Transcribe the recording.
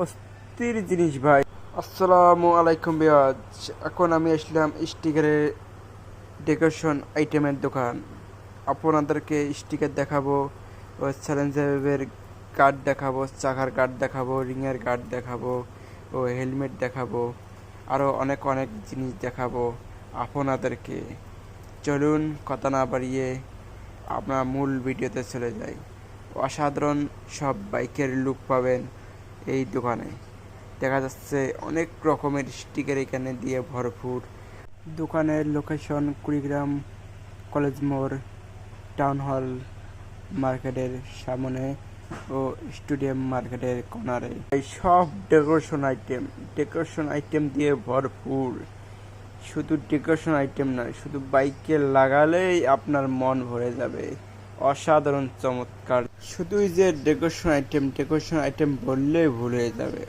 অস্থির জিনিস ভাই। আসসালামু আলাইকুম বিয়াজ। এখন আমি আসলাম স্টিকারের ডেকোরেশন আইটেমের দোকান। আপনাদেরকে স্টিকার দেখাবো, ও চ্যালেঞ্জের কার্ড দেখাবো, চাকার কার্ড দেখাবো, রিংয়ের কার্ড দেখাবো, ও হেলমেট দেখাবো, আরও অনেক অনেক জিনিস দেখাবো আপনাদেরকে। চলুন কথা না বাড়িয়ে আপনার মূল ভিডিওতে চলে যাই। অসাধারণ সব বাইকের লুক পাবেন এই দোকানে। দেখা যাচ্ছে অনেক রকমের স্টিকার এখানে দিয়ে ভরপুর। দোকানের লোকেশন কুড়িগ্রাম কলেজ মোড়, টাউন হল মার্কেটের সামনে ও স্টেডিয়াম মার্কেটের কর্নারে। এই সব ডেকোরেশন আইটেম দিয়ে ভরপুর। শুধু ডেকোরেশন আইটেম নয়, শুধু বাইকে লাগালেই আপনার মন ভরে যাবে। অসাধারণ চমৎকার। শুধুই যে ডেকোরেশন আইটেম বললেই ভুল হয়ে যাবে।